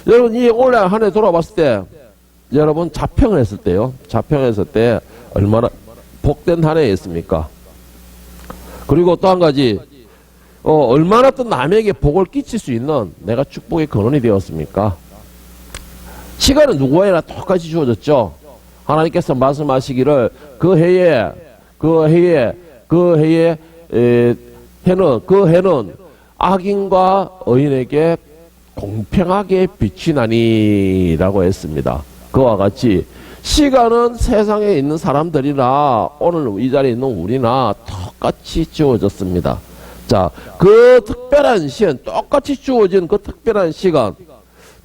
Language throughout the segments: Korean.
여러분, 이 올해 한 해 돌아봤을 때, 여러분 자평을 했을 때요. 자평을 했을 때 얼마나 복된 한 해였습니까? 그리고 또 한 가지, 얼마나 또 남에게 복을 끼칠 수 있는 내가 축복의 근원이 되었습니까? 시간은 누구에게나 똑같이 주어졌죠. 하나님께서 말씀하시기를 그 해는 악인과 의인에게 공평하게 비치나니 라고 했습니다. 그와 같이 시간은 세상에 있는 사람들이나 오늘 이 자리에 있는 우리나 똑같이 주어졌습니다. 자, 그 특별한 시간, 똑같이 주어진 그 특별한 시간,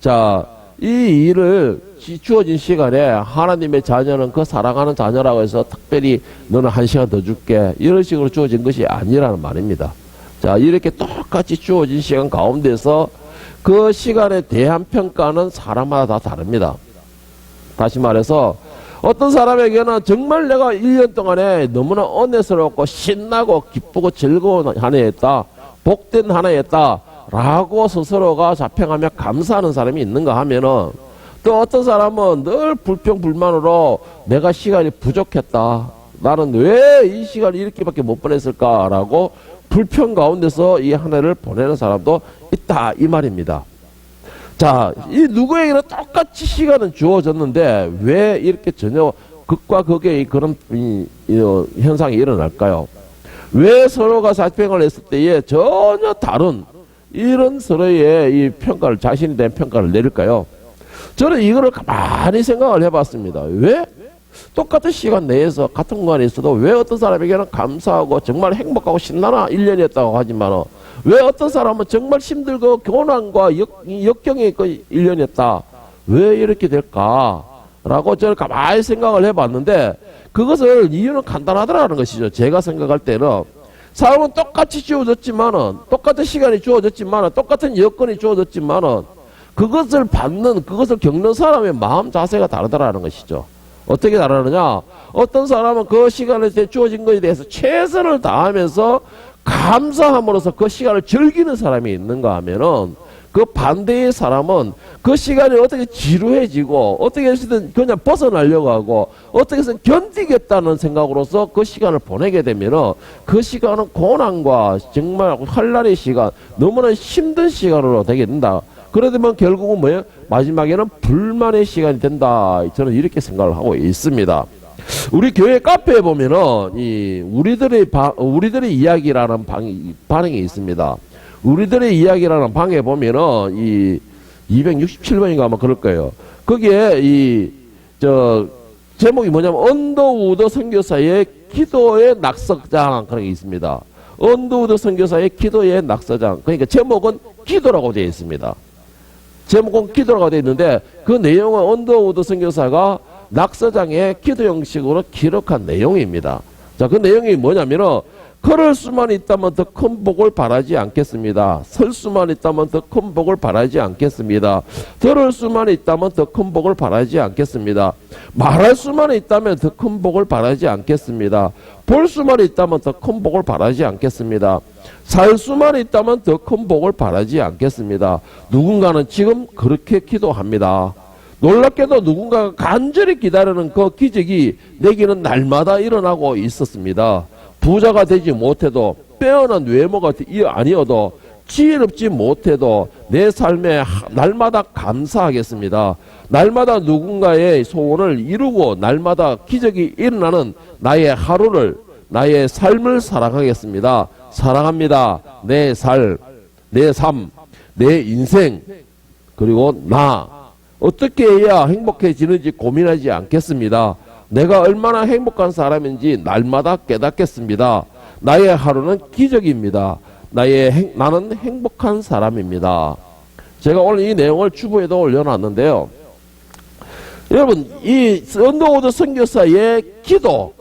자, 이 일을 주어진 시간에 하나님의 자녀는 그 사랑하는 자녀라고 해서 특별히 너는 한 시간 더 줄게, 이런 식으로 주어진 것이 아니라는 말입니다. 자, 이렇게 똑같이 주어진 시간 가운데서 그 시간에 대한 평가는 사람마다 다 다릅니다. 다시 말해서 어떤 사람에게는 정말 내가 1년 동안에 너무나 은혜스럽고 신나고 기쁘고 즐거운 한 해였다, 복된 한 해였다 라고 스스로가 자평하며 감사하는 사람이 있는가 하면은, 또 어떤 사람은 늘 불평불만으로 내가 시간이 부족했다, 나는 왜 이 시간을 이렇게밖에 못 보냈을까 라고 불평 가운데서 이 한 해를 보내는 사람도 있다, 이 말입니다. 자, 이 누구에게나 똑같이 시간은 주어졌는데 왜 이렇게 전혀 극과 극의 그런 현상이 일어날까요? 왜 서로가 자평을 했을 때에 전혀 다른 이런 서로의 이 평가를, 자신에 대한 평가를 내릴까요? 저는 이거를 가만히 생각을 해봤습니다. 왜 똑같은 시간 내에서 같은 공간에 있어도 왜 어떤 사람에게는 감사하고 정말 행복하고 신나는 1년이었다고 하지만 왜 어떤 사람은 정말 힘들고 고난과 역경의 그 1년이었다, 왜 이렇게 될까라고 저는 가만히 생각을 해봤는데, 그것을 이유는 간단하더라는 것이죠. 제가 생각할 때는 사람은 똑같이 주어졌지만은, 똑같은 시간이 주어졌지만은, 똑같은 여건이 주어졌지만은 그것을 받는, 그것을 겪는 사람의 마음 자세가 다르더라는 것이죠. 어떻게 다르느냐? 어떤 사람은 그 시간에 주어진 것에 대해서 최선을 다하면서 감사함으로써 그 시간을 즐기는 사람이 있는가 하면은, 그 반대의 사람은 그 시간이 어떻게 지루해지고 어떻게 해서든 그냥 벗어나려고 하고 어떻게 해서든 견디겠다는 생각으로서 그 시간을 보내게 되면은 그 시간은 고난과 정말 환난의 시간, 너무나 힘든 시간으로 되게 된다. 그러면 결국은 뭐예요? 마지막에는 불만의 시간이 된다. 저는 이렇게 생각을 하고 있습니다. 우리 교회 카페에 보면은 우리들의 이야기라는 방이 있습니다. 우리들의 이야기라는 방에 보면은 이 267번인가 아마 그럴 거예요. 거기에 제목이 뭐냐면 언더우드 선교사의 기도의 낙서장, 그런 게 있습니다. 언더우드 선교사의 기도의 낙서장. 그러니까 제목은 기도라고 되어 있습니다. 제목은 기도라고 되어 있는데 그 내용은 언더우드 선교사가 낙서장에 기도 형식으로 기록한 내용입니다. 자, 그 내용이 뭐냐면은, 걸을 수만 있다면 더 큰 복을 바라지 않겠습니다. 설 수만 있다면 더 큰 복을 바라지 않겠습니다. 들을 수만 있다면 더 큰 복을 바라지 않겠습니다. 말할 수만 있다면 더 큰 복을 바라지 않겠습니다. 볼 수만 있다면 더 큰 복을 바라지 않겠습니다. 살 수만 있다면 더 큰 복을 바라지 않겠습니다. 누군가는 지금 그렇게 기도합니다. 놀랍게도 누군가가 간절히 기다리는 그 기적이 내게는 날마다 일어나고 있었습니다. 부자가 되지 못해도, 빼어난 외모가 아니어도, 지혜롭지 못해도 내 삶에 날마다 감사하겠습니다. 날마다 누군가의 소원을 이루고 날마다 기적이 일어나는 나의 하루를, 나의 삶을 사랑하겠습니다. 사랑합니다. 내 삶, 내 인생, 그리고 나 어떻게 해야 행복해지는지 고민하지 않겠습니다. 내가 얼마나 행복한 사람인지 날마다 깨닫겠습니다. 나의 하루는 기적입니다. 나는 행복한 사람입니다. 제가 오늘 이 내용을 주보에도 올려놨는데요. 여러분, 이 언더우드 선교사의 기도,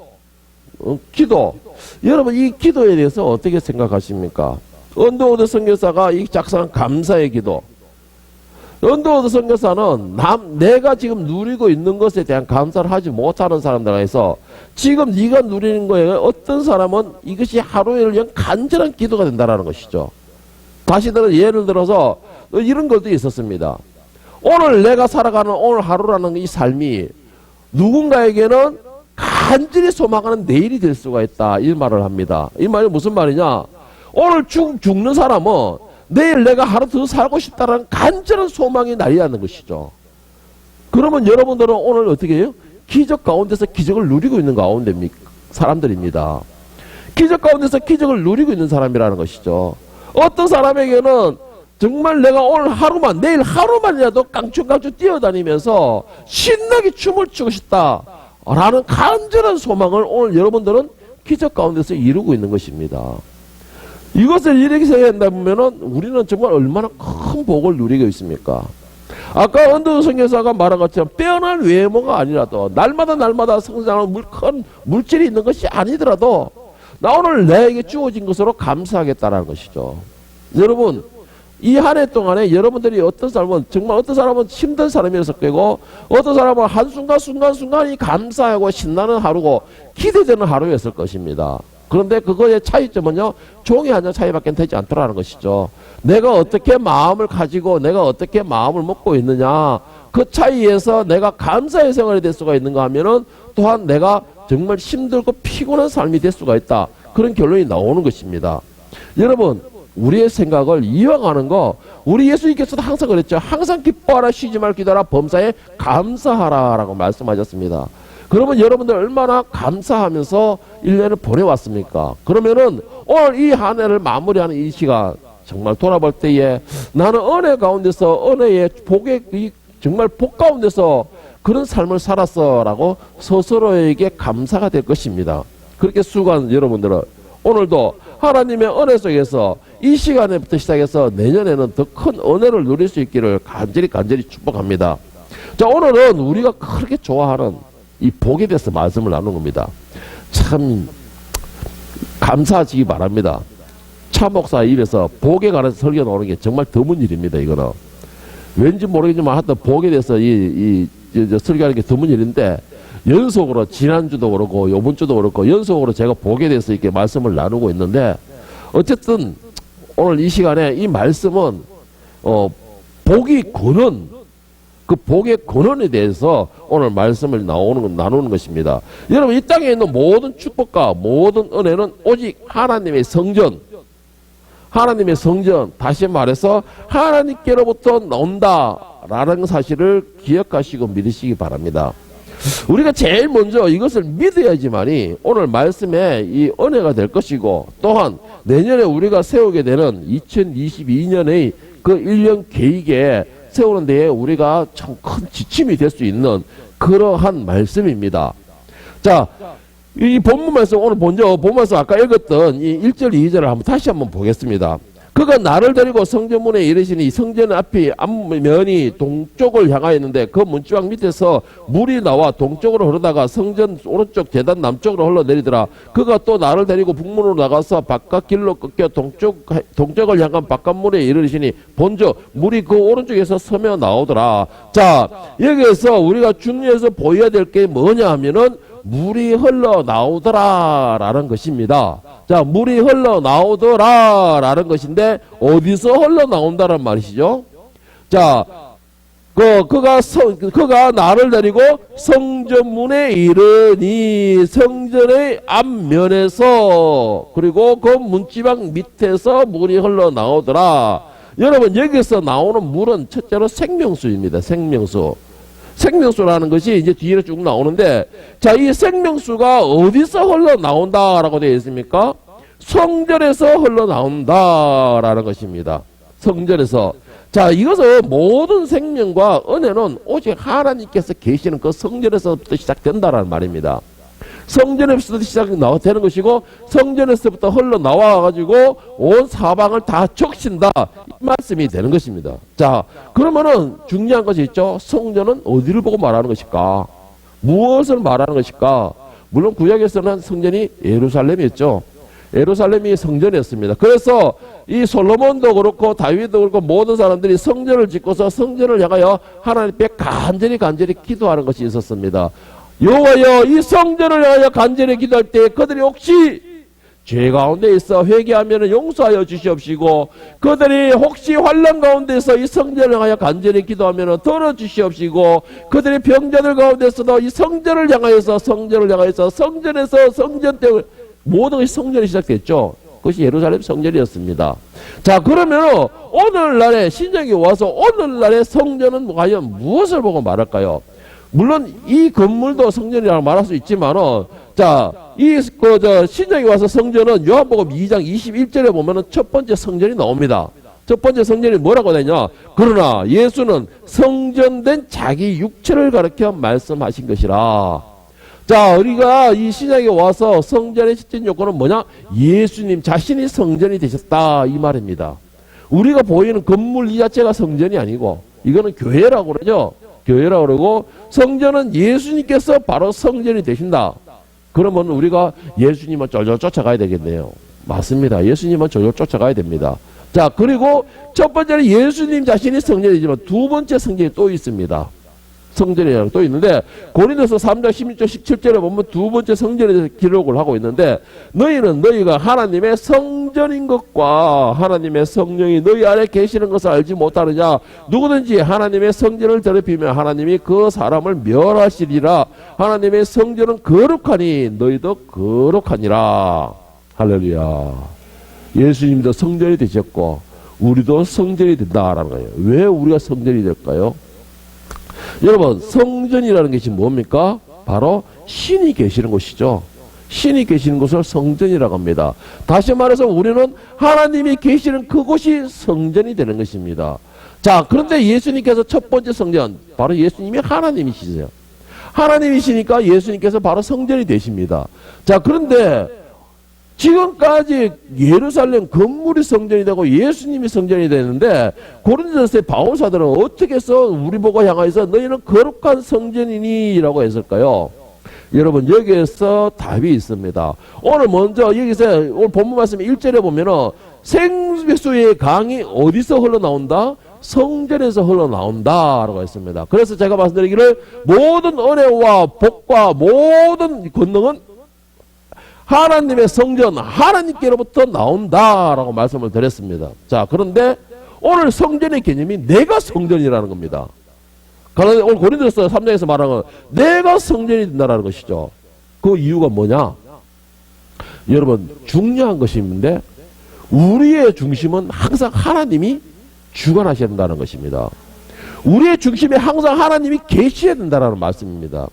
여러분 이 기도에 대해서 어떻게 생각하십니까? 언더우드 선교사가 이 작성한 감사의 기도. 언더우드 선교사는 내가 지금 누리고 있는 것에 대한 감사를 하지 못하는 사람들에서 지금 네가 누리는 거에 어떤 사람은 이것이 하루에 위한 간절한 기도가 된다는 것이죠. 다시 예를 들어서 이런 것도 있었습니다. 오늘 내가 살아가는 오늘 하루라는 이 삶이 누군가에게는 간절히 소망하는 내일이 될 수가 있다. 이 말을 합니다. 이 말이 무슨 말이냐? 오늘 죽는 사람은 내일 내가 하루 더 살고 싶다는 간절한 소망이 날리는 것이죠. 그러면 여러분들은 오늘 어떻게 해요? 기적 가운데서 기적을 누리고 있는 사람들입니다. 기적 가운데서 기적을 누리고 있는 사람이라는 것이죠. 어떤 사람에게는 정말 내가 오늘 하루만, 내일 하루만이라도 깡충깡충 뛰어다니면서 신나게 춤을 추고 싶다 라는 간절한 소망을 오늘 여러분들은 기적 가운데서 이루고 있는 것입니다. 이것을 이렇게 생각한다 보면은 우리는 정말 얼마나 큰 복을 누리고 있습니까? 아까 언더우 선교사가 말한 것처럼 빼어난 외모가 아니라도 날마다 성장하는 큰 물질이 있는 것이 아니더라도 나 오늘 내게 주어진 것으로 감사하겠다라는 것이죠. 여러분, 이 한 해 동안에 여러분들이 어떤 사람은 정말 어떤 사람은 힘든 사람이어서 되고 어떤 사람은 순간순간이 감사하고 신나는 하루고 기대되는 하루였을 것입니다. 그런데 그거의 차이점은요, 종이 한 장 차이밖에 되지 않더라는 것이죠. 내가 어떻게 마음을 가지고 내가 어떻게 마음을 먹고 있느냐, 그 차이에서 내가 감사의 생활이 될 수가 있는가 하면은 또한 내가 정말 힘들고 피곤한 삶이 될 수가 있다. 그런 결론이 나오는 것입니다. 여러분, 우리의 생각을 이어가는 거, 우리 예수님께서도 항상 그랬죠. 항상 기뻐하라, 쉬지 말고 기도하라, 범사에 감사하라 라고 말씀하셨습니다. 그러면 여러분들 얼마나 감사하면서 1년을 보내왔습니까? 그러면은 오늘 이 한 해를 마무리하는 이 시간 정말 돌아볼 때에 나는 은혜 가운데서 은혜의 복의 정말 복 가운데서 그런 삶을 살았어 라고 스스로에게 감사가 될 것입니다. 그렇게 수고하는 여러분들은 오늘도 하나님의 은혜 속에서 이 시간에부터 시작해서 내년에는 더 큰 은혜를 누릴 수 있기를 간절히 축복합니다. 자, 오늘은 우리가 그렇게 좋아하는 이 복에 대해서 말씀을 나누는 겁니다. 참 감사하시기 바랍니다. 차 목사 입에서 복에 관해서 설교 나오는 게 정말 드문 일입니다. 이거는 왠지 모르겠지만 하여튼 복에 대해서 설교하는 게 드문 일인데 연속으로 지난주도 그렇고 요번주도 그렇고 연속으로 제가 복에 대해서 이렇게 말씀을 나누고 있는데 어쨌든 오늘 이 시간에 이 말씀은 복이 거는 그 복의 근원에 대해서 오늘 말씀을 나누는 것입니다. 여러분, 이 땅에 있는 모든 축복과 모든 은혜는 오직 하나님의 성전, 다시 말해서 하나님께로부터 나온다라는 사실을 기억하시고 믿으시기 바랍니다. 우리가 제일 먼저 이것을 믿어야지만이 오늘 말씀에 이 은혜가 될 것이고, 또한 내년에 우리가 세우게 되는 2022년의 그 1년 계획에 세우는 데에 우리가 참 큰 지침이 될 수 있는 그러한 말씀입니다. 자, 이 본문 말씀 오늘 먼저 본문 말씀 아까 읽었던 이 1절 2절을 다시 한번 보겠습니다. 그가 나를 데리고 성전문에 이르시니 성전 앞이 앞면이 동쪽을 향하였는데 그 문지방 밑에서 물이 나와 동쪽으로 흐르다가 성전 오른쪽 제단 남쪽으로 흘러내리더라. 그가 또 나를 데리고 북문으로 나가서 바깥 길로 꺾여 동쪽을 향한 바깥문에 이르시니 본즉 물이 그 오른쪽에서 서며 나오더라. 자, 여기에서 우리가 중요해서 보여야 될 게 뭐냐 하면은 물이 흘러나오더라 라는 것입니다. 자, 물이 흘러나오더라 라는 것인데 어디서 흘러나온다는 말이시죠? 자, 그가 나를 데리고 성전문에 이르니 성전의 앞면에서 그리고 그 문지방 밑에서 물이 흘러나오더라. 여러분, 여기서 나오는 물은 첫째로 생명수입니다. 생명수라는 것이 이제 뒤로 쭉 나오는데, 자, 이 생명수가 어디서 흘러나온다라고 되어 있습니까? 성전에서 흘러나온다라는 것입니다. 성전에서. 자, 이것은 모든 생명과 은혜는 오직 하나님께서 계시는 그 성전에서부터 시작된다라는 말입니다. 성전에서부터 시작되는 것이고 성전에서부터 흘러나와가지고 온 사방을 다 적신다, 이 말씀이 되는 것입니다. 자, 그러면은 중요한 것이 있죠. 성전은 어디를 보고 말하는 것일까? 무엇을 말하는 것일까? 물론 구약에서는 성전이 예루살렘이었죠. 예루살렘이 성전이었습니다. 그래서 이 솔로몬도 그렇고 다윗도 그렇고 모든 사람들이 성전을 짓고서 성전을 향하여 하나님께 간절히 기도하는 것이 있었습니다. 여호와여, 이 성전을 향하여 간절히 기도할 때 그들이 혹시 죄 가운데 있어 회개하면 용서하여 주시옵시고 그들이 혹시 환난 가운데서 이 성전을 향하여 간절히 기도하면 들어주시옵시고 그들이 병자들 가운데서도 이 성전을 향하여서 성전에서 성전 때 모든 것이 성전이 시작됐죠. 그것이 예루살렘 성전이었습니다. 자, 그러면 오늘날에 신약에 와서 오늘날의 성전은 과연 무엇을 보고 말할까요? 물론 이 건물도 성전이라고 말할 수 있지만은, 자, 신약에 와서 성전은 요한복음 2장 21절에 보면은 첫 번째 성전이 나옵니다. 첫 번째 성전이 뭐라고 되냐? 그러나 예수는 성전된 자기 육체를 가리켜 말씀하신 것이라. 자, 우리가 이 신약에 와서 성전의 실질 요건은 뭐냐? 예수님 자신이 성전이 되셨다, 이 말입니다. 우리가 보이는 건물 이 자체가 성전이 아니고, 이거는 교회라고 그러죠. 교회라고 그러고, 성전은 예수님께서 바로 성전이 되신다. 그러면 우리가 예수님을 쫄쫄 쫓아가야 되겠네요. 맞습니다. 예수님은 쫄쫄 쫓아가야 됩니다. 자, 그리고 첫 번째는 예수님 자신이 성전이지만 두 번째 성전이 또 있습니다. 성전이라는 또 있는데, 고린도서 3장 16절 17절에 보면 두 번째 성전에 대해서 기록을 하고 있는데, 너희가 하나님의 성전인 것과 하나님의 성령이 너희 안에 계시는 것을 알지 못하느냐? 누구든지 하나님의 성전을 더럽히면 하나님이 그 사람을 멸하시리라. 하나님의 성전은 거룩하니 너희도 거룩하니라. 할렐루야. 예수님도 성전이 되셨고 우리도 성전이 된다라는 거예요. 왜 우리가 성전이 될까요? 여러분, 성전이라는 것이 뭡니까? 바로 신이 계시는 곳이죠. 신이 계시는 곳을 성전이라고 합니다. 다시 말해서 우리는 하나님이 계시는 그곳이 성전이 되는 것입니다. 자, 그런데 예수님께서 첫 번째 성전, 바로 예수님이 하나님이시세요. 하나님이시니까 예수님께서 바로 성전이 되십니다. 자, 그런데 지금까지 예루살렘 건물이 성전이 되고 예수님이 성전이 되는데, 고린도서의 바울사들은 어떻게 해서 우리 보고 향하여서 너희는 거룩한 성전이니 라고 했을까요? 여러분, 여기에서 답이 있습니다. 오늘 먼저 여기서 오늘 본문 말씀 1절에 보면은 생수의 강이 어디서 흘러나온다? 성전에서 흘러나온다 라고 했습니다. 그래서 제가 말씀드리기를 모든 은혜와 복과 모든 권능은 하나님의 성전, 하나님께로부터 나온다라고 말씀을 드렸습니다. 자, 그런데 오늘 성전의 개념이 내가 성전이라는 겁니다. 그런데 오늘 고린도서 3장에서 말하는 건 내가 성전이 된다는 것이죠. 그 이유가 뭐냐? 여러분, 중요한 것이 있는데 우리의 중심은 항상 하나님이 주관하셔야 된다는 것입니다. 우리의 중심에 항상 하나님이 계셔야 된다는 말씀입니다.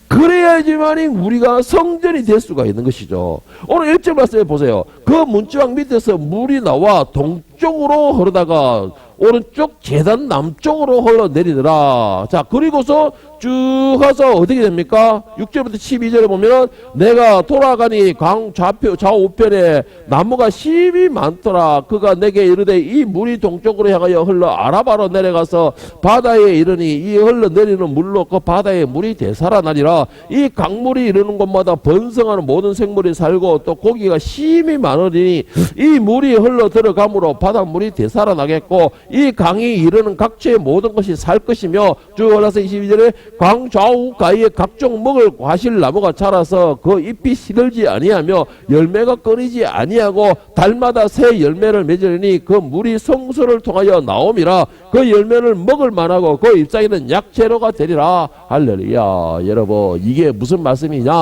그래야지만이 우리가 성전이 될 수가 있는 것이죠. 오늘 1절 말씀에 보세요. 그 문지방 밑에서 물이 나와 동쪽으로 흐르다가 오른쪽 계단 남쪽으로 흘러내리더라. 자, 그리고서 쭉 가서 어떻게 됩니까? 6절부터 12절에 보면은 내가 돌아가니 강 좌우편에 나무가 심이 많더라. 그가 내게 이르되 이 물이 동쪽으로 향하여 흘러 아라바로 내려가서 바다에 이르니 이 흘러내리는 물로 그 바다에 물이 되살아나리라. 이 강물이 이르는 곳마다 번성하는 모든 생물이 살고 또 고기가 심이 많으니 이 물이 흘러 들어가므로 바닷물이 되살아나겠고 이 강이 이르는 각처의 모든 것이 살 것이며, 쭉 올라서 22절에 강 좌우 가이에 각종 먹을 과실나무가 자라서 그 잎이 시들지 아니하며 열매가 끊이지 아니하고 달마다 새 열매를 맺으니 그 물이 성소를 통하여 나옴이라. 그 열매를 먹을 만하고 그 잎사귀는 약재료가 되리라. 할렐루야. 여러분, 이게 무슨 말씀이냐?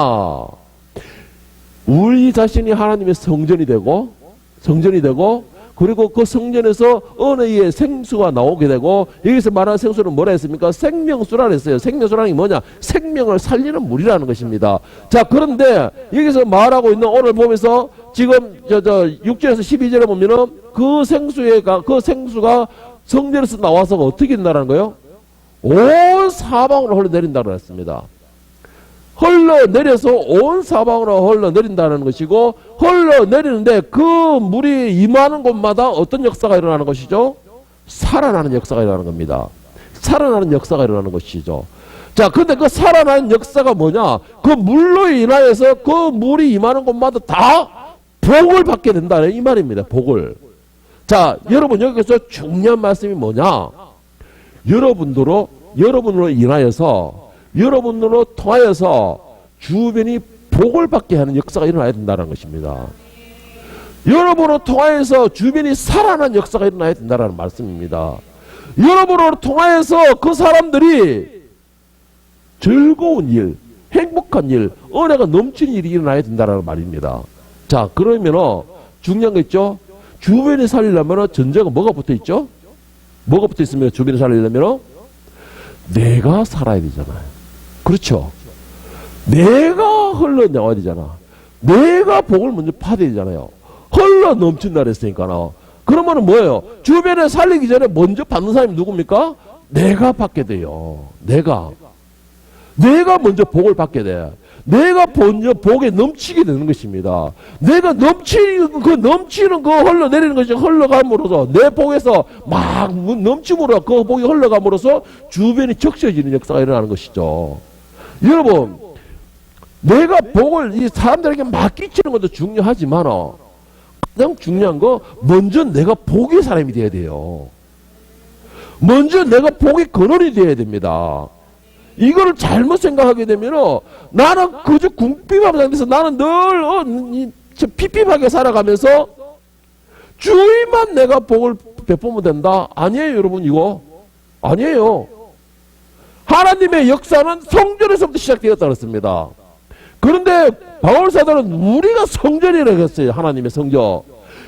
우리 자신이 하나님의 성전이 되고 그리고 그 성전에서 은혜의 생수가 나오게 되고, 여기서 말하는 생수는 뭐라 했습니까? 생명수라 했어요. 생명수라는 게 뭐냐? 생명을 살리는 물이라는 것입니다. 자, 그런데 여기서 말하고 있는 오늘 보면서 지금 6절에서 12절에 보면은 그 생수가 성전에서 나와서 어떻게 된다는 거예요? 온 사방으로 흘러내린다고 했습니다. 흘러내려서 온 사방으로 흘러내린다는 것이고, 흘러내리는데 그 물이 임하는 곳마다 어떤 역사가 일어나는 것이죠? 살아나는 역사가 일어나는 겁니다. 살아나는 역사가 일어나는 것이죠. 자, 근데 그 살아나는 역사가 뭐냐? 그 물로 인하여서 그 물이 임하는 곳마다 다 복을 받게 된다는 이 말입니다. 복을. 자, 여러분, 여기서 중요한 말씀이 뭐냐? 여러분으로 인하여서, 여러분으로 통하여서 주변이 복을 받게 하는 역사가 일어나야 된다는 것입니다. 여러분을 통하여서 주변이 살아난 역사가 일어나야 된다는 말씀입니다. 여러분을 통하여서 그 사람들이 즐거운 일, 행복한 일, 은혜가 넘치는 일이 일어나야 된다는 말입니다. 자, 그러면 중요한 거 있죠? 주변에 살리려면 전제가 뭐가 붙어 있죠? 뭐가 붙어 있으면 주변에 살리려면 내가 살아야 되잖아요. 그렇죠? 내가 흘러나와야 되잖아. 내가 복을 먼저 받아야 되잖아요. 흘러 넘친다 그랬으니까. 그러면 뭐예요? 주변에 살리기 전에 먼저 받는 사람이 누굽니까? 내가 받게 돼요. 내가 먼저 복을 받게 돼. 내가 먼저 복에 넘치게 되는 것입니다. 내가 넘치는 거 흘러내리는 것이 흘러감으로써 내 복에서 막 넘침으로 그 복이 흘러감으로써 주변이 적셔지는 역사가 일어나는 것이죠. 여러분, 내가 복을 이 사람들에게 막 끼치는 것도 중요하지만 가장 중요한 거 먼저 내가 복의 사람이 돼야 돼요. 먼저 내가 복의 근원이 돼야 됩니다. 이거를 잘못 생각하게 되면 나는 그저 궁핍한 상태에서 나는 늘 핍핍하게 살아가면서 주위만 내가 복을 베푸면 된다. 아니에요, 여러분. 이거 아니에요. 하나님의 역사는 성전에서부터 시작되었다 그랬습니다. 그런데 바울 사도는 우리가 성전이라고 했어요. 하나님의 성전.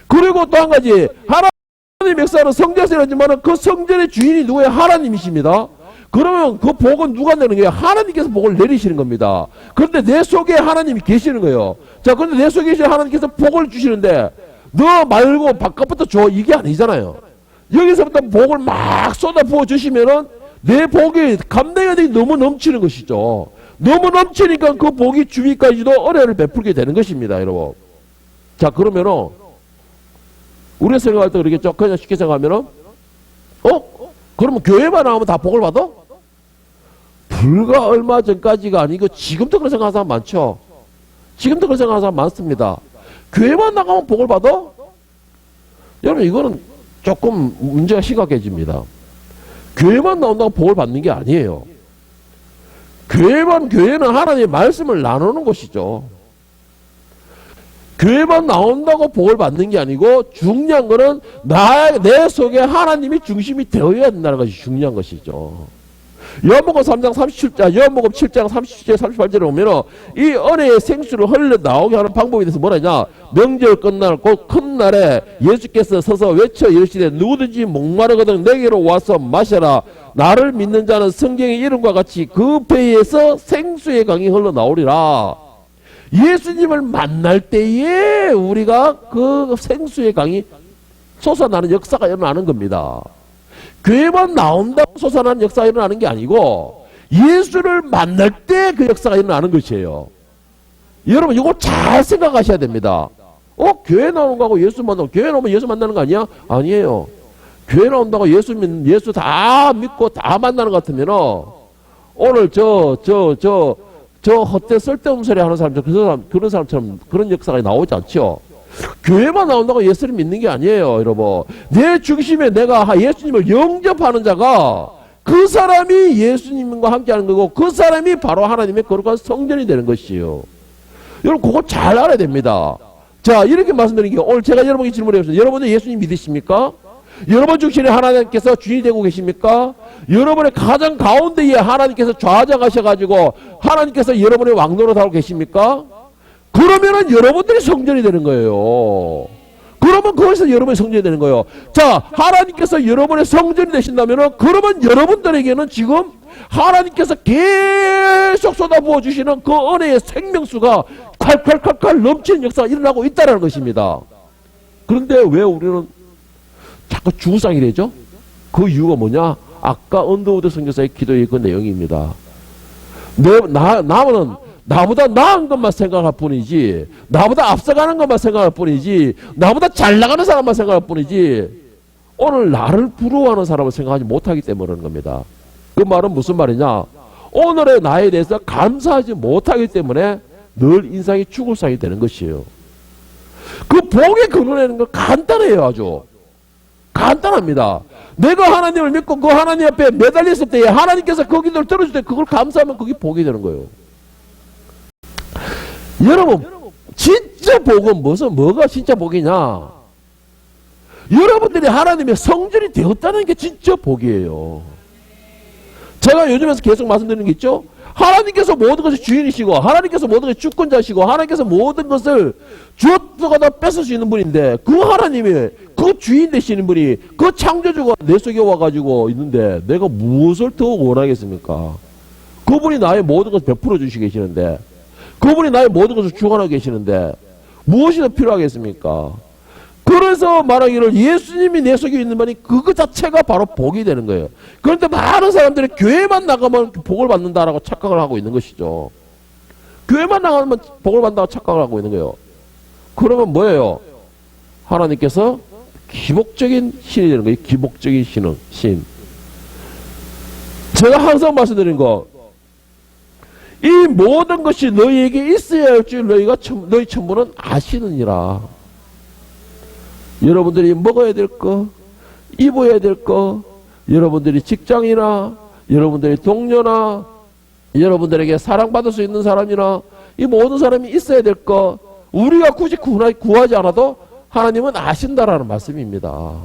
그리고 또 한 가지, 하나님의 역사는 성전에서 일어나지만 그 성전의 주인이 누구예요? 하나님이십니다. 그러면 그 복은 누가 내는 거예요? 하나님께서 복을 내리시는 겁니다. 그런데 내 속에 하나님이 계시는 거예요. 자, 그런데 내 속에 계신 하나님께서 복을 주시는데 너 말고 바깥부터 줘, 이게 아니잖아요. 여기서부터 복을 막 쏟아 부어 주시면은 내 복이 감당이 너무 넘치는 것이죠. 너무 넘치니까 그 복이 주위까지도 은혜를 베풀게 되는 것입니다, 여러분. 자, 그러면은 우리가 생각할 때 그러겠죠. 그냥 쉽게 생각하면은 그러면 교회만 나오면 다 복을 받아? 불과 얼마 전까지가 아니고 지금도 그런 생각하는 사람 많죠. 지금도 그런 생각하는 사람 많습니다. 교회만 나가면 복을 받아? 여러분, 이거는 조금 문제가 심각해집니다. 교회만 나온다고 복을 받는 게 아니에요. 교회는 하나님의 말씀을 나누는 곳이죠. 교회만 나온다고 복을 받는 게 아니고 중요한 거는 내 속에 하나님이 중심이 되어야 된다는 것이 중요한 것이죠. 요한복음 7장 37절 38절에 보면 이 은혜의 생수를 흘러 나오게 하는 방법에 대해서 뭐라 하냐? 명절 끝날 곧 큰 날에 예수께서 서서 외쳐 이르시되 누구든지 목마르거든 내게로 와서 마셔라. 나를 믿는 자는 성경의 이름과 같이 그 배에서 생수의 강이 흘러 나오리라. 예수님을 만날 때에 우리가 그 생수의 강이 솟아나는 역사가 일어나는 겁니다. 교회만 나온다고 솟아나는 역사가 일어나는 게 아니고 예수를 만날 때 그 역사가 일어나는 것이에요. 여러분, 이거 잘 생각하셔야 됩니다. 교회 나오는 거하고 예수 만나고, 교회 나오면 예수 만나는 거 아니야? 아니에요. 교회 나온다고 예수 다 믿고 다 만나는 것 같으면 오늘 저 헛되이 쓸데없는 소리 하는 그런 사람처럼 그런 역사가 나오지 않죠. 교회만 나온다고 예수를 믿는 게 아니에요, 여러분. 내 중심에 내가 예수님을 영접하는 자가 그 사람이 예수님과 함께하는 거고 그 사람이 바로 하나님의 거룩한 성전이 되는 것이에요. 여러분, 그거 잘 알아야 됩니다. 자, 이렇게 말씀드리는 게 오늘 제가 여러분에게 질문해봤습니다. 여러분은 예수님 믿으십니까? 여러분 중심에 하나님께서 주인이 되고 계십니까? 여러분의 가장 가운데에 하나님께서 좌정하셔가지고 하나님께서 여러분의 왕노릇 하고 계십니까? 그러면은 여러분들이 성전이 되는 거예요. 그러면 거기서 여러분의 성전이 되는 거예요. 자, 하나님께서 여러분의 성전이 되신다면은 그러면 여러분들에게는 지금 하나님께서 계속 쏟아부어 주시는 그 은혜의 생명수가 콸콸콸콸 넘치는 역사가 일어나고 있다는 것입니다. 그런데 왜 우리는 자꾸 주구상이 되죠? 그 이유가 뭐냐? 아까 언더우드 선교사의 기도의 그 내용입니다. 나는 나보다 나은 것만 생각할 뿐이지, 나보다 앞서가는 것만 생각할 뿐이지, 나보다 잘 나가는 사람만 생각할 뿐이지, 오늘 나를 부러워하는 사람을 생각하지 못하기 때문에 그런 겁니다. 그 말은 무슨 말이냐? 오늘의 나에 대해서 감사하지 못하기 때문에 늘 인상이 죽을상이 되는 것이에요. 그 복의 근원에는 거 간단해요. 아주 간단합니다. 내가 하나님을 믿고 그 하나님 앞에 매달렸을 때에 하나님께서 그 기도를 들어줄 때 그걸 감사하면 그게 복이 되는 거예요. 여러분, 진짜 복은 뭐가 진짜 복이냐? 여러분들이 하나님의 성전이 되었다는 게 진짜 복이에요. 제가 요즘에서 계속 말씀드리는 게 있죠? 하나님께서 모든 것의 주인이시고, 하나님께서 모든 것의 주권자시고, 하나님께서 모든 것을 주었다가 뺏을 수 있는 분인데, 그 하나님이, 그 주인 되시는 분이, 그 창조주가 내 속에 와가지고 있는데, 내가 무엇을 더 원하겠습니까? 그분이 나의 모든 것을 베풀어 주시고 계시는데, 그분이 나의 모든 것을 주관하고 계시는데, 무엇이 더 필요하겠습니까? 그래서 말하기를 예수님이 내 속에 있는 분이 그거 자체가 바로 복이 되는 거예요. 그런데 많은 사람들이 교회만 나가면 복을 받는다라고 착각을 하고 있는 것이죠. 교회만 나가면 복을 받는다고 착각을 하고 있는 거예요. 그러면 뭐예요? 하나님께서 기복적인 신이 되는 거예요. 기복적인 신. 제가 항상 말씀드린 거, 이 모든 것이 너희에게 있어야 할 줄 너희 천부는 아시느니라. 여러분들이 먹어야 될 거, 입어야 될 거, 여러분들이 직장이나, 여러분들이 동료나, 여러분들에게 사랑받을 수 있는 사람이나, 이 모든 사람이 있어야 될 거, 우리가 굳이 구하지 않아도 하나님은 아신다라는 말씀입니다.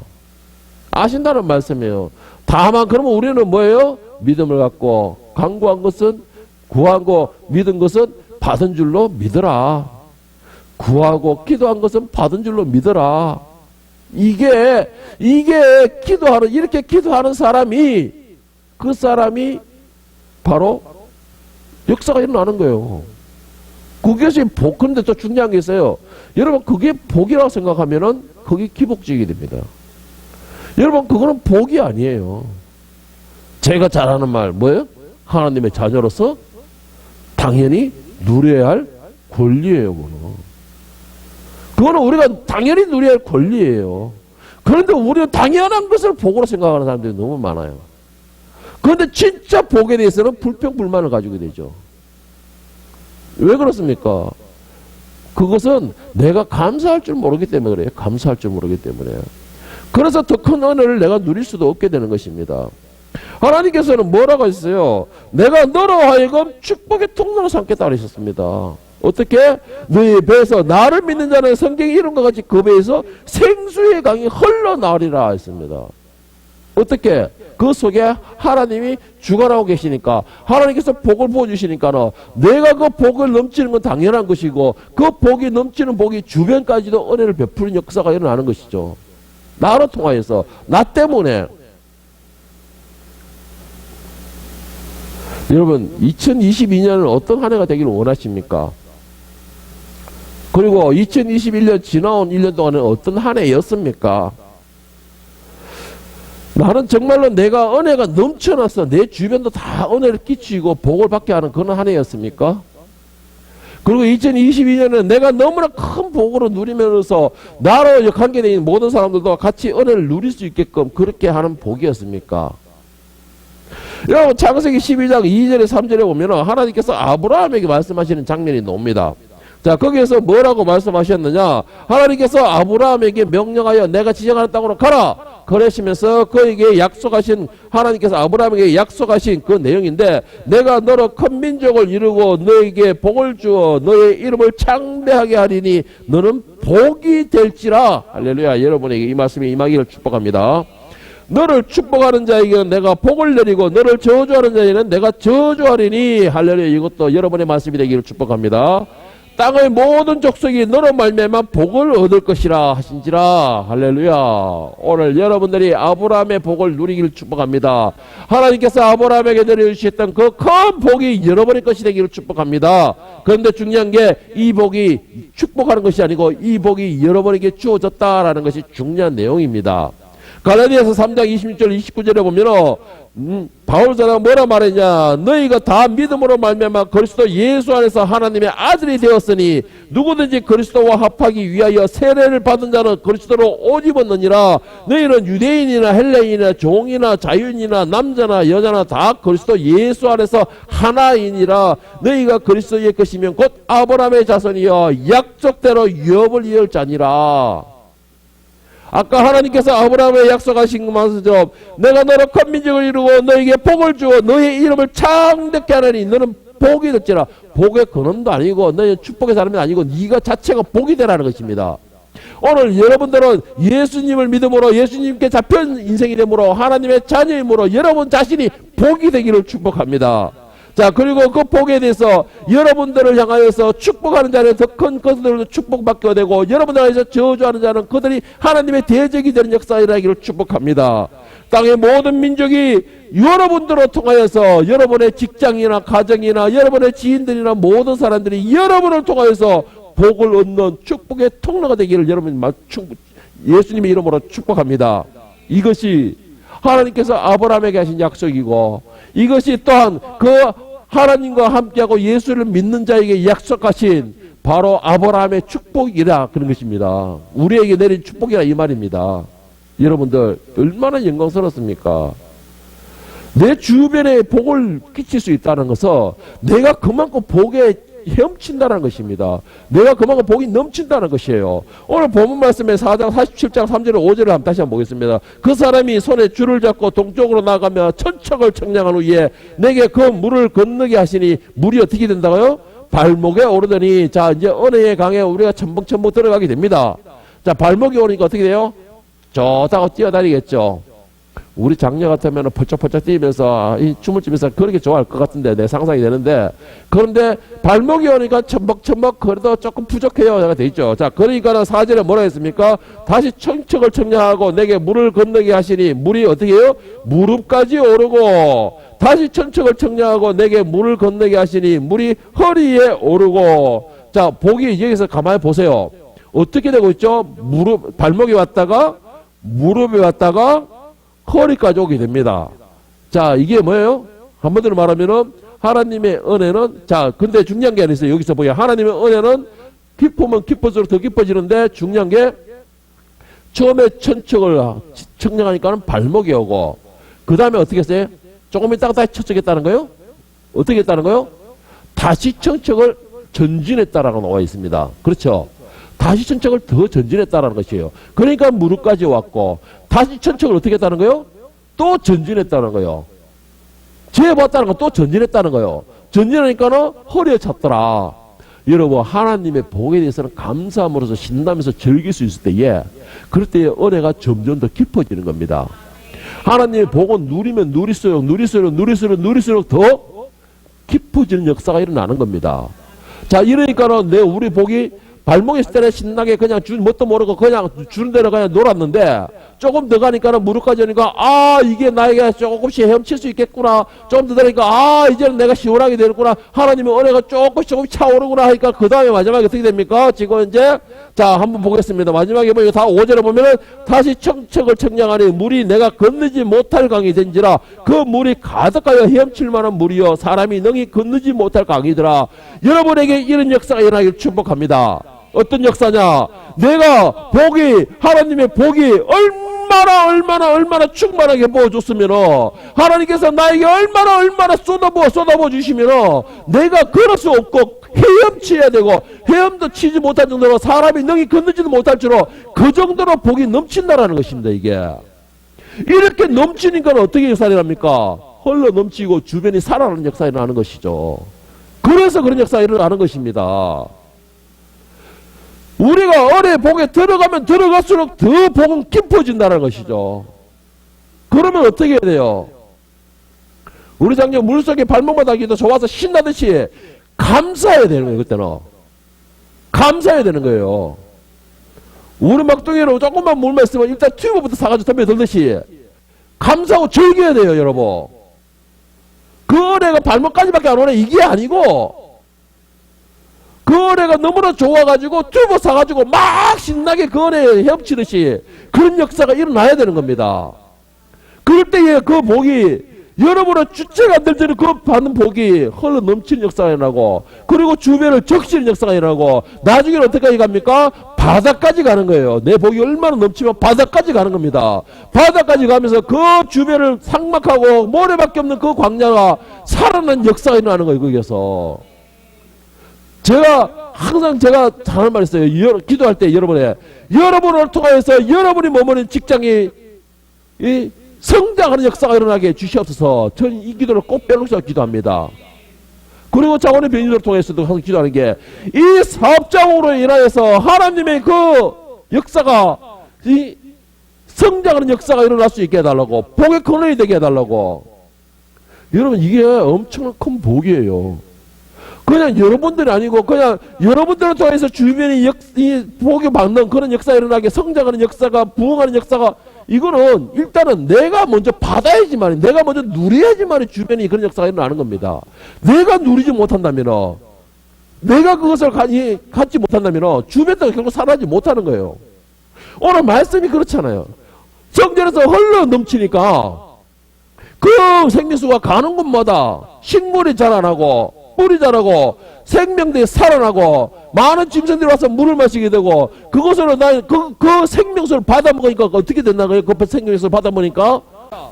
아신다는 말씀이에요. 다만 그러면 우리는 뭐예요? 믿음을 갖고 간구한 것은, 구하고 믿은 것은 받은 줄로 믿어라. 구하고 기도한 것은 받은 줄로 믿어라. 이게 이렇게 기도하는 사람이, 그 사람이 바로 역사가 일어나는 거예요. 그것이 복. 그런데 또 중요한 게 있어요. 여러분, 그게 복이라고 생각하면은 그게 기복적이 됩니다. 여러분, 그거는 복이 아니에요. 제가 잘 하는 말 뭐예요? 하나님의 자녀로서 당연히 누려야 할 권리예요. 그거는 우리가 당연히 누려야 할 권리예요. 그런데 우리는 당연한 것을 복으로 생각하는 사람들이 너무 많아요. 그런데 진짜 복에 대해서는 불평불만을 가지고 되죠. 왜 그렇습니까? 그것은 내가 감사할 줄 모르기 때문에 그래요. 감사할 줄 모르기 때문에. 그래서 더 큰 은혜를 내가 누릴 수도 없게 되는 것입니다. 하나님께서는 뭐라고 했어요? 내가 너로 하여금 축복의 통로로 삼겠다 그러셨습니다. 어떻게? 너희 배에서 나를 믿는 자는 성경의 이름과 같이 그 배에서 생수의 강이 흘러나오리라 했습니다. 어떻게? 그 속에 하나님이 주관하고 계시니까, 하나님께서 복을 부어주시니까 내가 그 복을 넘치는 건 당연한 것이고, 그 복이 넘치는 복이 주변까지도 은혜를 베푸는 역사가 일어나는 것이죠. 나로 통하여서, 나 때문에. 여러분, 2022년은 어떤 한 해가 되기를 원하십니까? 그리고 2021년 지나온 1년 동안은 어떤 한 해였습니까? 나는 정말로 내가 은혜가 넘쳐나서 내 주변도 다 은혜를 끼치고 복을 받게 하는 그런 한 해였습니까? 그리고 2022년은 내가 너무나 큰 복으로 누리면서 나로 관계되어 있는 모든 사람들도 같이 은혜를 누릴 수 있게끔 그렇게 하는 복이었습니까? 여러분, 창세기 12장 2절에 3절에 보면 하나님께서 아브라함에게 말씀하시는 장면이 나옵니다. 자, 거기에서 뭐라고 말씀하셨느냐? 하나님께서 아브라함에게 명령하여 내가 지정하는 땅으로 가라! 그러시면서 그에게 약속하신, 하나님께서 아브라함에게 약속하신 그 내용인데, 내가 너로 큰 민족을 이루고 너에게 복을 주어 너의 이름을 창대하게 하리니 너는 복이 될지라. 할렐루야. 여러분에게 이 말씀이 임하기를 축복합니다. 너를 축복하는 자에게는 내가 복을 내리고 너를 저주하는 자에게는 내가 저주하리니. 할렐루야. 이것도 여러분의 말씀이 되기를 축복합니다. 땅의 모든 족속이 너로 말미암아 복을 얻을 것이라 하신지라. 할렐루야. 오늘 여러분들이 아브라함의 복을 누리기를 축복합니다. 하나님께서 아브라함에게 내려주셨던 그 큰 복이 여러분의 것이 되기를 축복합니다. 그런데 중요한 게 이 복이 축복하는 것이 아니고 이 복이 여러분에게 주어졌다라는 것이 중요한 내용입니다. 갈라디아서 3장 26절 29절에 보면 바울사가 뭐라 말했냐? 너희가 다 믿음으로 말미암아 그리스도 예수 안에서 하나님의 아들이 되었으니 누구든지 그리스도와 합하기 위하여 세례를 받은 자는 그리스도로 옷 입었느니라. 너희는 유대인이나 헬레인이나 종이나 자유인이나 남자나 여자나 다 그리스도 예수 안에서 하나이니라. 너희가 그리스도의 것이면 곧 아브라함의 자손이여 약속대로 유업을 이을 자니라. 아까 하나님께서 아브라함에 약속하신 것처럼 내가 너로 큰 민족을 이루고 너에게 복을 주어 너의 이름을 창대케 하느니 너는 복이 될지라. 복의 근원도 아니고 너희 축복의 사람이 아니고 네가 자체가 복이 되라는 것입니다. 오늘 여러분들은 예수님을 믿음으로 예수님께 잡힌 인생이 되므로 하나님의 자녀이므로 여러분 자신이 복이 되기를 축복합니다. 자, 그리고 그 복에 대해서 여러분들을 향하여서 축복하는 자는 더 큰 것들도 축복받게 되고 여러분들을 향해서 저주하는 자는 그들이 하나님의 대적이 되는 역사가 일어나기를 축복합니다. 땅의 모든 민족이 여러분들을 통하여서 여러분의 직장이나 가정이나 여러분의 지인들이나 모든 사람들이 여러분을 통하여서 복을 얻는 축복의 통로가 되기를 여러분 예수님의 이름으로 축복합니다. 이것이 하나님께서 아브라함에게 하신 약속이고 이것이 또한 그 하나님과 함께하고 예수를 믿는 자에게 약속하신 바로 아브라함의 축복이라 그런 것입니다. 우리에게 내린 축복이라 이 말입니다. 여러분들 얼마나 영광스럽습니까? 내 주변에 복을 끼칠 수 있다는 것은 내가 그만큼 복에 헤엄친다는 것입니다. 내가 그만큼 복이 넘친다는 것이에요. 오늘 본문 말씀에 4장 47장 3절에 5절을 한번 다시 한번 보겠습니다. 그 사람이 손에 줄을 잡고 동쪽으로 나가며 천척을 청량한 후에 내게 그 물을 건너게 하시니 물이 어떻게 된다고요? 발목에 오르더니 자 이제 은혜의 강에 우리가 첨벙첨벙 들어가게 됩니다. 자 발목이 오르니까 어떻게 돼요? 좋다고 뛰어다니겠죠. 우리 장녀 같으면 펄쩍펄쩍 뛰면서 이 춤을 추면서 그렇게 좋아할 것 같은데 내 상상이 되는데 그런데 발목이 오니까 첨벅첨벅 그래도 조금 부족해요. 제가 돼 있죠. 자 그러니까는 4절에 뭐라 했습니까? 다시 천척을 청량하고 내게 물을 건너게 하시니 물이 어떻게 해요? 무릎까지 오르고 다시 천척을 청량하고 내게 물을 건너게 하시니 물이 허리에 오르고 자 복이 여기서 가만히 보세요. 어떻게 되고 있죠? 무릎 발목이 왔다가 무릎이 왔다가 허리까지 오게 됩니다. 자, 이게 뭐예요? 한마디로 말하면은 하나님의 은혜는 자, 근데 중요한 게 하나 있어요. 여기서 보여. 하나님의 은혜는 깊으면 깊을수록 더 깊어지는데 중요한 게 처음에 천척을 청량하니까는 발목이 오고 그 다음에 어떻게 했어요? 조금 있다가 다시 천척했다는 거예요? 어떻게 했다는 거예요? 다시 천척을 전진했다라고 나와 있습니다. 그렇죠? 다시 천척을 더 전진했다라는 것이에요. 그러니까 무릎까지 왔고 다시 천척을 어떻게 했다는 거예요? 또 전진했다는 거예요. 재봤다는 건 또 전진했다는 거예요. 전진하니까는 허리에 찼더라. 여러분 하나님의 복에 대해서는 감사함으로써 신나면서 즐길 수 있을 때에 그럴 때의 은혜가 점점 더 깊어지는 겁니다. 하나님의 복은 누리면 누릴수록 더 깊어지는 역사가 일어나는 겁니다. 자 이러니까는 우리 복이 발목에 있을 때는 신나게 그냥 뭣도 모르고 그냥 주는 대로 그냥 놀았는데 조금 더 가니까는 무릎까지 오니까 아 이게 나에게 조금씩 헤엄칠 수 있겠구나. 조금 더 되니까 아 이제는 내가 시원하게 되겠구나. 하나님의 은혜가 조금씩 차오르구나 하니까 그 다음에 마지막에 어떻게 됩니까? 지금 이제 자 한번 보겠습니다. 마지막에 보면 다 5절에 보면은 다시 청척을 청량하니 물이 내가 건너지 못할 강이 된지라 그 물이 가득하여 헤엄칠 만한 물이요 사람이 능히 건너지 못할 강이더라. 여러분에게 이런 역사가 일어나길 축복합니다. 어떤 역사냐? 내가 복이 하나님의 복이 얼마나 충만하게 부어줬으면 하나님께서 나에게 얼마나 쏟아부어 주시면 내가 걸을 수 없고 헤엄쳐야 되고 헤엄도 치지 못할 정도로 사람이 능히 건너지도 못할 줄로 그 정도로 복이 넘친다라는 것입니다. 이게 이렇게 넘치니까 어떻게 역사가 일어납니까? 흘러 넘치고 주변이 살아나는 역사가 일어나는 것이죠. 그래서 그런 역사가 일어나는 것입니다. 우리가 은혜의 복에 들어가면 들어갈수록 더 복은 깊어진다는 것이죠. 그러면 어떻게 해야 돼요? 우리 장녀 물속에 발목만 닿기도 좋아서 신나듯이 감사해야 되는 거예요. 그때는 감사해야 되는 거예요. 우리 막둥이로 조금만 물만 있으면 일단 튜브부터 사가지고 덤벼 들듯이 감사하고 즐겨야 돼요. 여러분 그 은혜가 발목까지밖에 안 오네 이게 아니고 그 은혜가 너무나 좋아가지고 튜브 사가지고 막 신나게 그 은혜에 헤엄치듯이 그런 역사가 일어나야 되는 겁니다. 그럴 때에 그 복이 여러분의 주체가 안 될 때는 그 받는 복이 흘러 넘치는 역사가 일어나고 그리고 주변을 적시는 역사가 일어나고 나중에는 어떻게까지 갑니까? 바다까지 가는 거예요. 내 복이 얼마나 넘치면 바다까지 가는 겁니다. 바다까지 가면서 그 주변을 삭막하고 모래밖에 없는 그 광야가 살아난 역사가 일어나는 거예요. 거기에서 제가 항상 하는 말 있어요. 기도할 때 여러분을 통하여서 여러분이 머무는 직장이 성장하는 역사가 일어나게 주시옵소서. 저는 이 기도를 꼭 빼놓고 기도합니다. 그리고 자원의 변인을 통해서도 항상 기도하는 게 이 사업장으로 인하여서 하나님의 그 역사가 이 성장하는 역사가 일어날 수 있게 해달라고, 복의 근원이 되게 해달라고. 여러분, 이게 엄청난 큰 복이에요. 그냥 여러분들이 아니고 그냥 여러분들을 통해서 주변이 이 복이 받는 그런 역사가 일어나게, 성장하는 역사가, 부흥하는 역사가, 이거는 일단은 내가 먼저 받아야지만, 내가 먼저 누려야지만 주변이 그런 역사가 일어나는 겁니다. 내가 누리지 못한다면, 내가 그것을 갖지 못한다면 주변도 결국 살아나지 못하는 거예요. 오늘 말씀이 그렇잖아요. 성전에서 흘러 넘치니까 그 생명수가 가는 곳마다 식물이 자라나고 뿌리 자라고 생명들이 살아나고 많은 짐승들이 와서 물을 마시게 되고, 그것으로 그 생명수를 받아먹으니까 어떻게 된다고요? 그 생명수를 받아먹으니까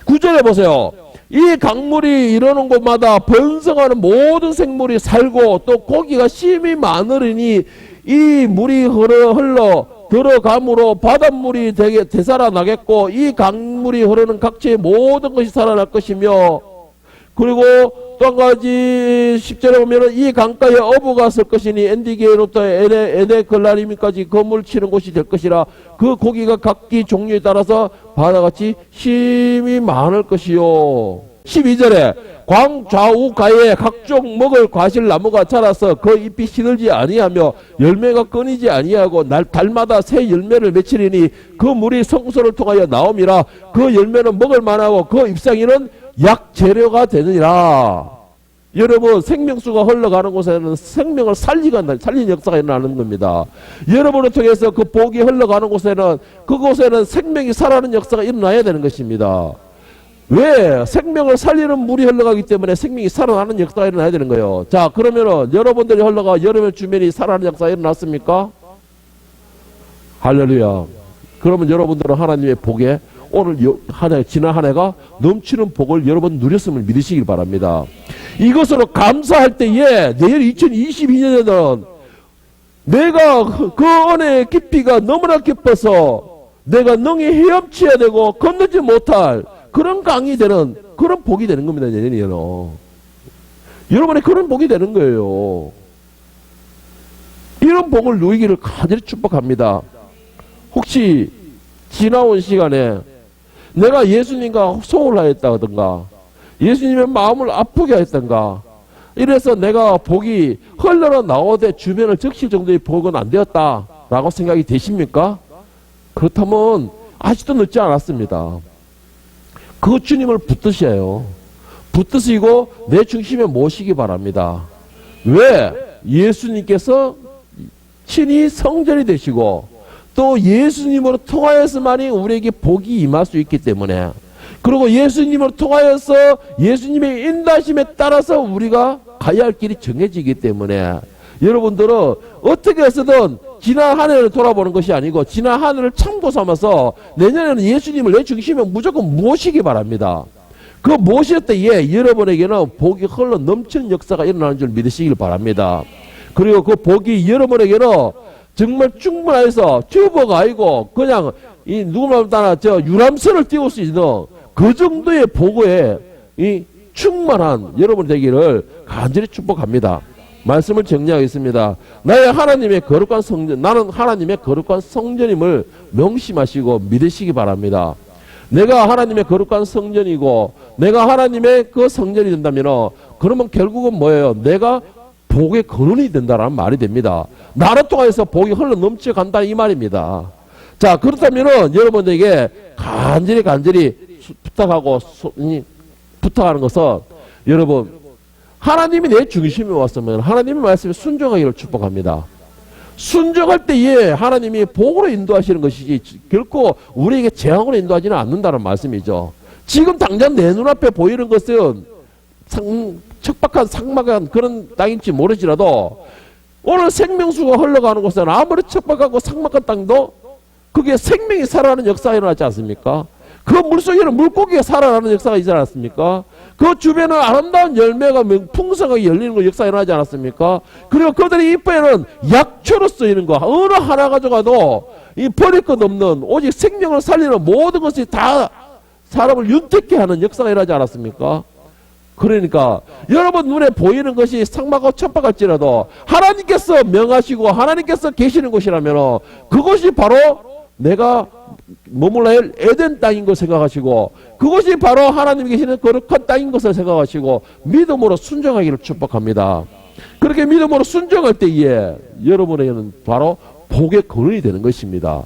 9절에 보세요. 이 강물이 이러는 곳마다 번성하는 모든 생물이 살고 또 고기가 심히 많으리니 이 물이 흘러 들어감으로 바닷물이 되살아나겠고 이 강물이 흐르는 각지의 모든 것이 살아날 것이며, 그리고 또 한 가지 10절에 보면은 이 강가에 어부가 쓸 것이니 엔디게로부터 에네글라림까지 건물 치는 곳이 될 것이라 그 고기가 각기 종류에 따라서 바다같이 힘이 많을 것이요. 12절에 광 좌우 가에 각종 먹을 과실 나무가 자라서 그 잎이 시들지 아니하며 열매가 끊이지 아니하고 달마다 새 열매를 맺히리니 그 물이 성소를 통하여 나옴이라 그 열매는 먹을 만하고 그 잎사귀는 약 재료가 되느니라. 여러분, 생명수가 흘러가는 곳에는 생명을 살리는 역사가 일어나는 겁니다. 여러분을 통해서 그 복이 흘러가는 곳에는 그곳에는 생명이 살아나는 역사가 일어나야 되는 것입니다. 왜? 생명을 살리는 물이 흘러가기 때문에 생명이 살아나는 역사가 일어나야 되는 거예요. 자, 그러면은 여러분들이 흘러가 여러분 주변이 살아나는 역사가 일어났습니까? 할렐루야. 그러면 여러분들은 하나님의 복에 오늘 지난 한 해가 넘치는 복을 여러분 누렸음을 믿으시길 바랍니다. 이것으로 감사할 때에 내일 2022년에는 내가 그 은혜의 깊이가 너무나 깊어서 내가 능히 헤엄쳐야 되고 건너지 못할 그런 강이 되는 그런 복이 되는 겁니다. 내년에는 여러분의 그런 복이 되는 거예요. 이런 복을 누리기를 간절히 축복합니다. 혹시 지나온 시간에 내가 예수님과 소홀하였다든가 예수님의 마음을 아프게 했던가, 이래서 내가 복이 흘러 나오되 주변을 적실 정도의 복은 안 되었다라고 생각이 되십니까? 그렇다면 아직도 늦지 않았습니다. 그 주님을 붙드셔요. 붙드시고 내 중심에 모시기 바랍니다. 왜? 예수님께서 친히 성전이 되시고 또 예수님으로 통하여서만이 우리에게 복이 임할 수 있기 때문에, 그리고 예수님으로 통하여서 예수님의 인도하심에 따라서 우리가 가야 할 길이 정해지기 때문에 여러분들은 어떻게 해서든 지난 한 해를 돌아보는 것이 아니고 지난 한 해를 참고 삼아서 내년에는 예수님을 내 중심에 무조건 모시기 바랍니다. 그 모실 때에 여러분에게는 복이 흘러 넘치는 역사가 일어나는 줄 믿으시길 바랍니다. 그리고 그 복이 여러분에게는 정말 충분해서 튜버가 아니고 그냥 이 누구나 유람선을 띄울 수 있는 그 정도의 복에 이 충만한 여러분 되기를 간절히 축복합니다. 말씀을 정리하겠습니다. 나는 하나님의 거룩한 성전임을 명심하시고 믿으시기 바랍니다. 내가 하나님의 거룩한 성전이고 내가 하나님의 그 성전이 된다면 그러면 결국은 뭐예요? 내가 복의 근원이 된다라는 말이 됩니다. 나를 통해서 복이 흘러 넘쳐간다 이 말입니다. 자, 그렇다면 여러분들에게 간절히 부탁하는 것은, 여러분, 하나님이 내 중심에 왔으면 하나님의 말씀에 순종하기를 축복합니다. 순종할 때에 하나님이 복으로 인도하시는 것이지 결코 우리에게 재앙으로 인도하지는 않는다는 말씀이죠. 지금 당장 내 눈앞에 보이는 것은 척박한 삭막한 그런 땅인지 모르지라도 오늘 생명수가 흘러가는 곳은 아무리 척박하고 삭막한 땅도 그게 생명이 살아나는 역사가 일어나지 않습니까? 그 물속에는 물고기가 살아나는 역사가 있지 않았습니까? 그 주변은 아름다운 열매가 풍성하게 열리는 거 역사가 일어나지 않았습니까? 그리고 그들의 잎에는 약초로 쓰이는 거 어느 하나 가져가도 이 버릴 것 없는 오직 생명을 살리는 모든 것이 다 사람을 윤택케 하는 역사가 일어나지 않았습니까? 그러니까 여러분 눈에 보이는 것이 상막하고 천박할지라도 하나님께서 명하시고 하나님께서 계시는 곳이라면 그것이 바로 내가 머물러야 할 에덴 땅인 걸 생각하시고 그것이 바로 하나님이 계시는 거룩한 땅인 것을 생각하시고 믿음으로 순종하기를 축복합니다. 그렇게 믿음으로 순종할 때에 여러분에게는 바로 복의 근원이 되는 것입니다.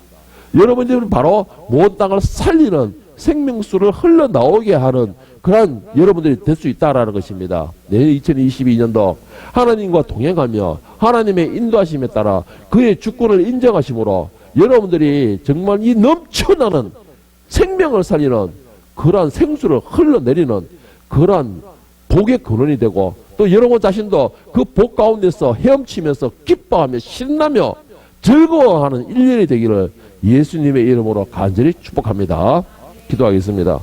여러분들은 바로 모든 땅을 살리는 생명수를 흘러나오게 하는 그러한 여러분들이 될 수 있다라는 것입니다. 내년 2022년도 하나님과 동행하며 하나님의 인도하심에 따라 그의 주권을 인정하심으로 여러분들이 정말 이 넘쳐나는 생명을 살리는 그러한 생수를 흘러내리는 그러한 복의 근원이 되고 또 여러분 자신도 그 복 가운데서 헤엄치면서 기뻐하며 신나며 즐거워하는 1년이 되기를 예수님의 이름으로 간절히 축복합니다. 기도하겠습니다.